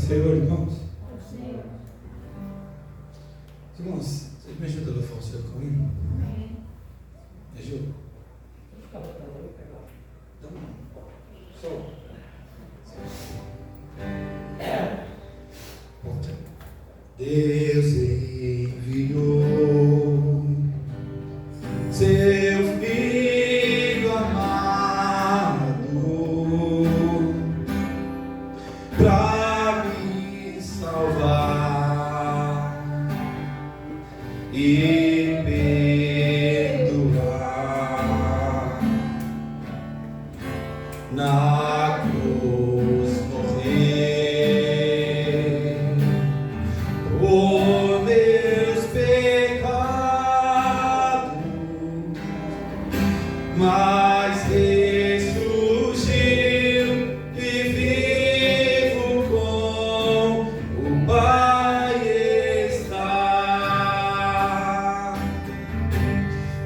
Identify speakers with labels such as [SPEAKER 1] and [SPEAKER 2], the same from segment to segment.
[SPEAKER 1] Senhor, irmãos. Irmãos, vocês me ajudam a louvar o Senhor comigo? Me ajuda? Só. Deus enviou seu Filho amado para me salvar e perdoar. Na cruz morrer por meus pecados, mas ressurgiu e vivo com o Pai está,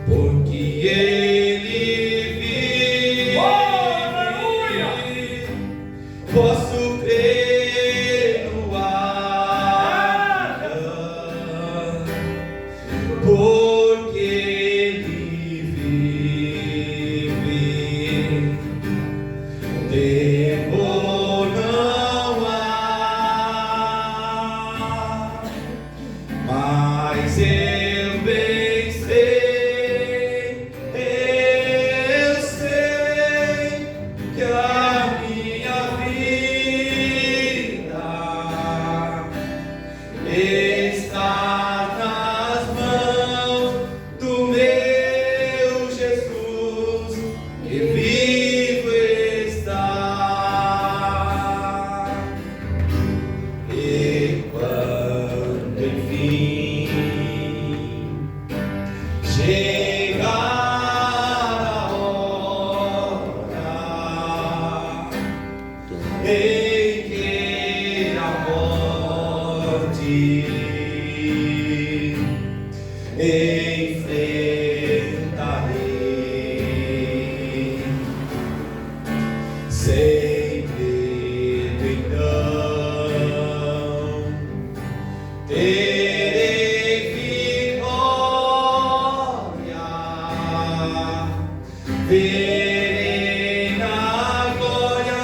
[SPEAKER 1] porque Ele vive. Posso crer no ar, porque Ele vive. Temor não há, mas eu bem sei, eu sei que a minha vida está nas mãos do meu Jesus, que vivo está. E quando enfim chegar a hora em que a morte enfrentarei, sem medo então terei vitória, verei na glória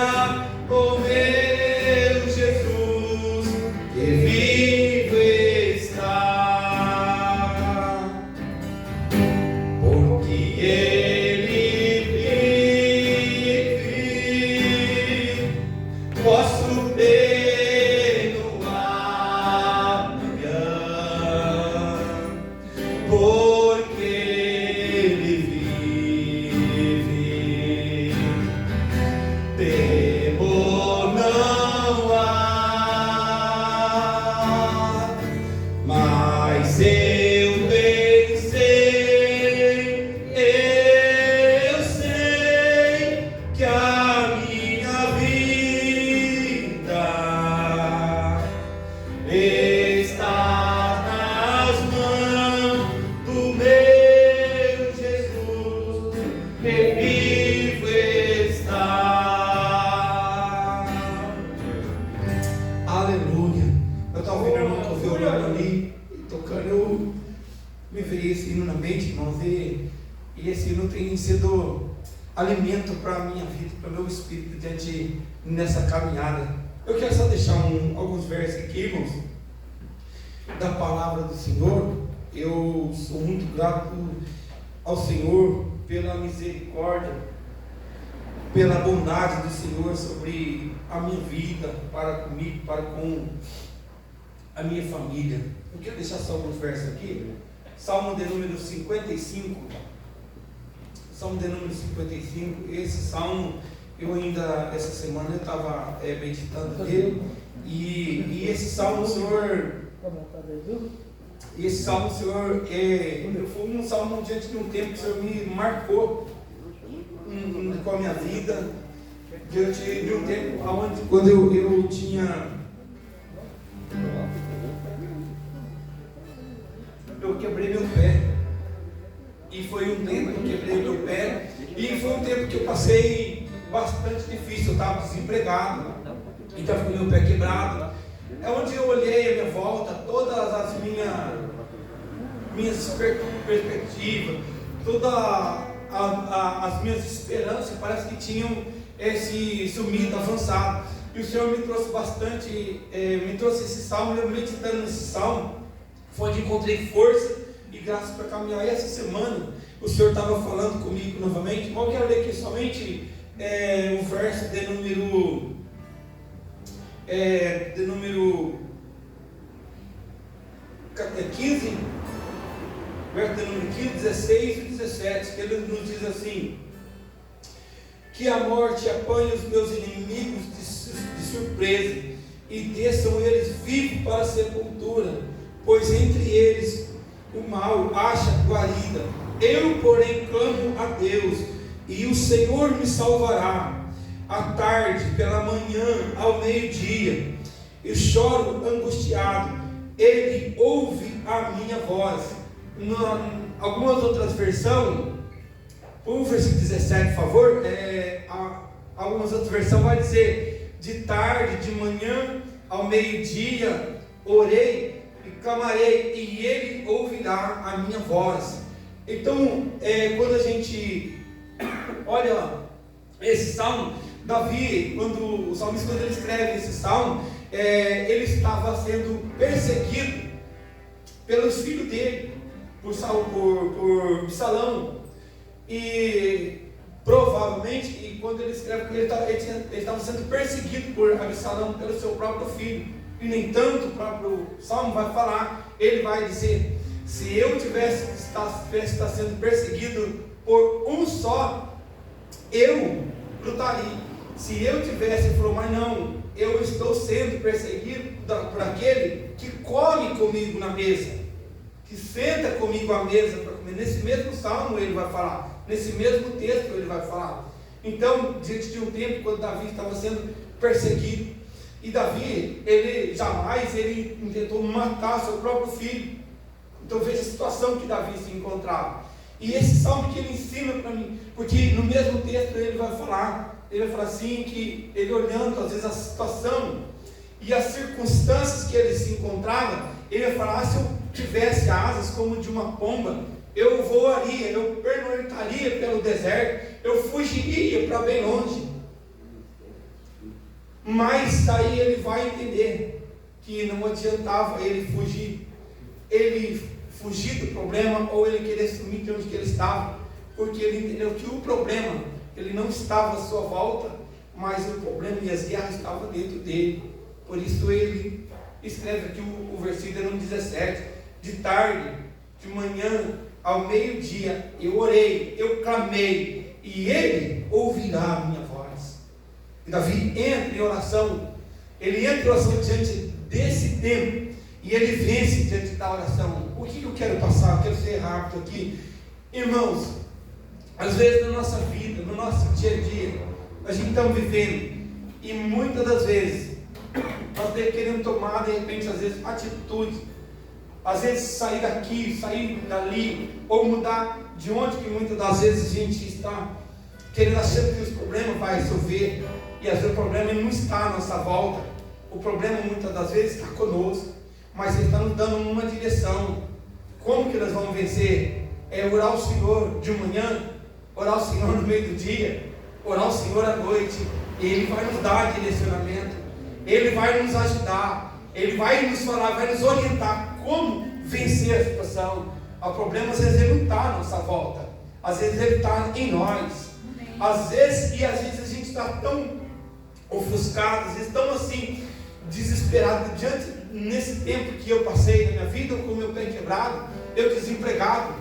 [SPEAKER 1] o meu Jesus, que vivo está, porque Ele vive. Posso ver no amanhã, porque Ele vive. Temor não há, mas eu bem sei, eu sei que a minha vida está nas mãos do meu Jesus, que vivo está. Aleluia. Eu estava ouvindo o irmão com o violão ali, tocando, eu me veio esse hino na mente, irmãos, e esse hino tem sido alimento para a minha vida, para o meu espírito diante nessa caminhada. Eu quero só deixar alguns versos aqui, irmãos, da palavra do Senhor. Eu sou muito grato ao Senhor pela misericórdia, pela bondade do Senhor sobre a minha vida, para comigo, para com a minha família. Eu quero deixar só alguns versos aqui. Salmo de número 55. Salmo de número 55. Esse salmo, eu ainda, essa semana, eu estava meditando nele. E esse salmo, o Senhor... Esse salmo, Senhor, foi um salmo diante de um tempo que o Senhor me marcou com a minha vida, diante de um tempo onde, quando eu quebrei meu pé, e foi um tempo que eu quebrei meu pé, e foi um tempo que eu passei bastante difícil. Eu estava desempregado, então com meu pé quebrado, É onde eu olhei a minha volta, todas as minhas perspectivas, todas as minhas esperanças, parece que tinham sumido, avançado. E o Senhor me trouxe bastante, me trouxe esse salmo. Eu meditando nesse salmo, foi onde encontrei força e graça para caminhar. E essa semana o Senhor estava falando comigo novamente. Eu quero ler aqui somente o verso de número 15, verso de número 15, 16 e 17, que ele nos diz assim: que a morte apanhe os meus inimigos de surpresa, e desçam eles vivos para a sepultura, pois entre eles o mal acha guarida. Eu, porém, clamo a Deus, e o Senhor me salvará. À tarde, pela manhã, ao meio-dia, eu choro angustiado, Ele ouve a minha voz. Algumas outras versões, o versículo 17, por favor, algumas outras versões vai dizer: de tarde, de manhã, ao meio-dia, orei e clamarei, e Ele ouvirá a minha voz. Então, quando a gente olha esse salmo, Davi, quando o salmista ele escreve esse salmo, ele estava sendo perseguido pelos filhos dele, por Absalão, e provavelmente, quando ele escreve, ele estava sendo perseguido por Absalão, pelo seu próprio filho. E nem tanto o próprio salmo vai falar, ele vai dizer: se eu tivesse estar sendo perseguido por um só, eu lutaria. Se eu tivesse, ele falou: mas não, eu estou sendo perseguido por aquele que come comigo na mesa, que senta comigo à mesa para comer. Nesse mesmo salmo ele vai falar, nesse mesmo texto ele vai falar. Então, diante de um tempo quando Davi estava sendo perseguido, e Davi, ele jamais tentou matar seu próprio filho. Então veja a situação que Davi se encontrava. E esse salmo que ele ensina para mim, porque no mesmo texto ele vai falar assim, que ele olhando às vezes a situação e as circunstâncias que ele se encontrava, ele vai falar: se eu tivesse asas como de uma pomba, eu voaria, eu pernoitaria pelo deserto, eu fugiria para bem longe. Mas daí ele vai entender que não adiantava ele fugir do problema, ou ele querer sumir de onde que ele estava, porque ele entendeu que o problema, ele não estava à sua volta, mas o problema e as guerras estavam dentro dele. Por isso ele escreve aqui o versículo 17: de tarde, de manhã, ao meio-dia, eu orei, eu clamei, e Ele ouvirá a minha voz. E Davi entra em oração, ele entra em oração diante desse tempo, e ele vence diante da oração. O que eu quero passar? Eu quero ser rápido aqui. Irmãos, às vezes na nossa vida, no nosso dia a dia, a gente está vivendo, e muitas das vezes nós queremos tomar, de repente, às vezes, atitudes, às vezes sair daqui, sair dali, ou mudar de onde que muitas das vezes a gente está querendo, achando que os problemas vão resolver, e às vezes o problema não está à nossa volta. O problema muitas das vezes está conosco, mas ele está nos dando uma direção. Como que nós vamos vencer? É orar ao Senhor de manhã, orar ao Senhor no meio do dia, orar ao Senhor à noite. Ele vai nos dar direcionamento, Ele vai nos ajudar, Ele vai nos falar, vai nos orientar como vencer a situação. O problema às vezes ele não está à nossa volta, às vezes ele está em nós. Às vezes a gente está tão ofuscado, às vezes tão assim, desesperado, nesse tempo que eu passei na minha vida, com o meu pé quebrado, eu desempregado,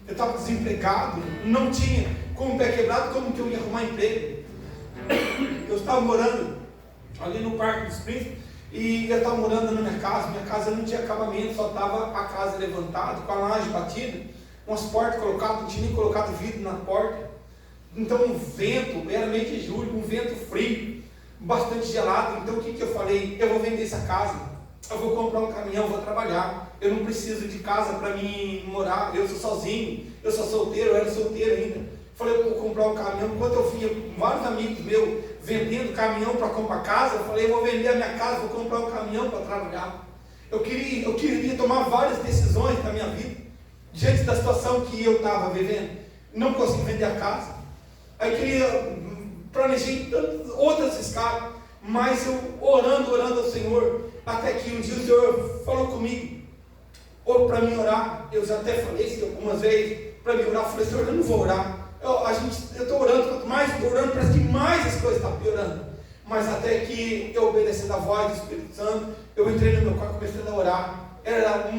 [SPEAKER 1] eu estava desempregado, não tinha com o pé quebrado, como que eu ia arrumar emprego? Eu estava morando ali no Parque dos Príncipes, e eu estava morando na minha casa não tinha acabamento, só estava a casa levantada, com a laje batida, umas portas colocadas, não tinha nem colocado vidro na porta. Então um vento, era mês de julho, um vento frio, bastante gelado. Então o que eu falei? Eu vou vender essa casa, eu vou comprar um caminhão, vou trabalhar, eu não preciso de casa para mim morar, eu sou sozinho, eu sou solteiro, eu era solteiro ainda. falei, eu vou comprar um caminhão. Enquanto eu via com vários amigos meus vendendo caminhão para comprar casa, eu falei, eu vou vender a minha casa, vou comprar um caminhão para trabalhar. Eu queria tomar várias decisões na minha vida, diante da situação que eu estava vivendo. Não consegui vender a casa. Aí queria planejar outras escalas, mas eu orando ao Senhor, até que um dia o Senhor falou comigo, ou para mim orar. Eu já até falei isso algumas vezes, para mim orar. Eu falei, Senhor, eu não vou orar. Eu estou orando, quanto mais estou orando, parece que mais as coisas estão piorando. Mas até que eu obedecendo a voz do Espírito Santo, eu entrei no meu quarto, comecei a orar. Era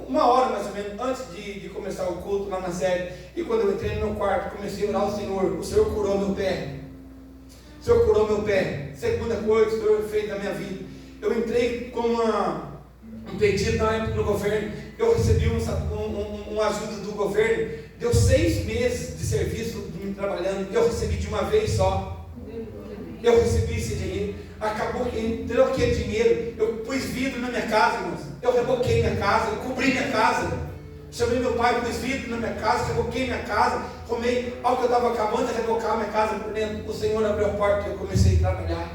[SPEAKER 1] uma hora mais ou menos antes de começar o culto lá na sede. E quando eu entrei no meu quarto, comecei a orar ao Senhor. O Senhor curou meu pé. O Senhor curou meu pé. Segunda coisa que o Senhor fez na minha vida. Eu entrei com um pedido na época no governo. Eu recebi uma ajuda do governo. Deu 6 meses de serviço trabalhando. Eu recebi de uma vez só. Eu recebi esse dinheiro. Acabou que entrou aquele dinheiro. Eu pus vidro na minha casa, irmãos. Eu reboquei minha casa, eu cobri minha casa. Chamei meu pai, pus vidro na minha casa, reboquei minha casa. Arrumei, ao que eu estava acabando de rebocar minha casa por dentro, o Senhor abriu a porta e eu comecei a trabalhar.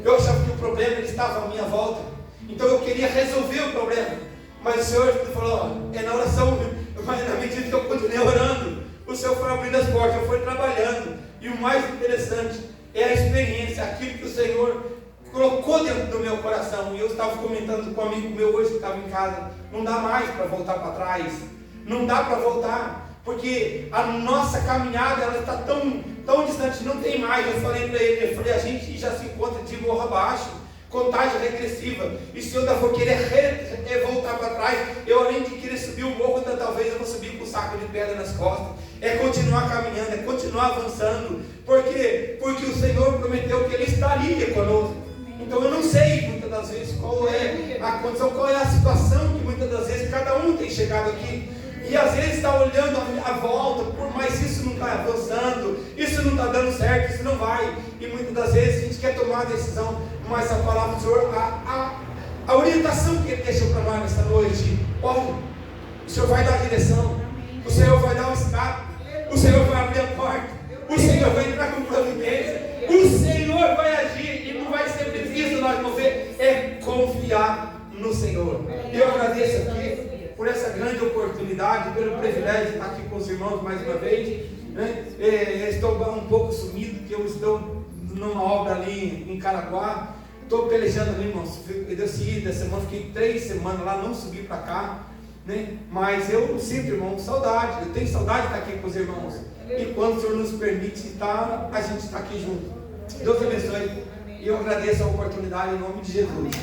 [SPEAKER 1] Eu achava que o problema ele estava à minha volta. Então eu queria resolver o problema. Mas o Senhor falou, é na oração. Mas na medida que eu continuei orando, o Senhor foi abrindo as portas, eu fui trabalhando. E o mais interessante é a experiência, aquilo que o Senhor colocou dentro do meu coração. E eu estava comentando com um amigo meu hoje que estava em casa, não dá mais para voltar para trás, não dá para voltar, porque a nossa caminhada ela está tão distante, não tem mais. Eu falei para ele, a gente já se encontra de morro abaixo, contagem regressiva, e se eu ainda for querer voltar para trás, eu além de querer subir o morro, então, talvez eu vou subir com um saco de pedra nas costas. É continuar caminhando, é continuar avançando. Por quê? Porque o Senhor prometeu que Ele estaria conosco. Então eu não sei muitas das vezes qual é a condição, qual é a situação que muitas das vezes cada um tem chegado aqui. E às vezes está olhando a volta, mas isso não está avançando, isso não está dando certo, isso não vai. E muitas das vezes a gente quer tomar a decisão, mas a palavra do Senhor, a orientação que Ele deixou para nós nesta noite, olha, o Senhor vai dar a direção, o Senhor vai dar o escape, o Senhor vai abrir a porta, o Senhor vai entrar com providência, o Senhor vai agir, e não vai ser preciso nós mover, é confiar no Senhor. Eu agradeço aqui por essa grande oportunidade, pelo privilégio de estar aqui com os irmãos mais uma vez, né? Estou um pouco sumido, porque eu estou numa obra ali em Caraguá, estou pelejando ali, irmãos. Eu decidi dessa semana, fiquei 3 semanas lá, não subi para cá, né? Mas eu sinto, irmão, saudade, eu tenho saudade de estar aqui com os irmãos, e quando o Senhor nos permite estar, a gente está aqui junto. Deus abençoe, e eu agradeço a oportunidade em nome de Jesus.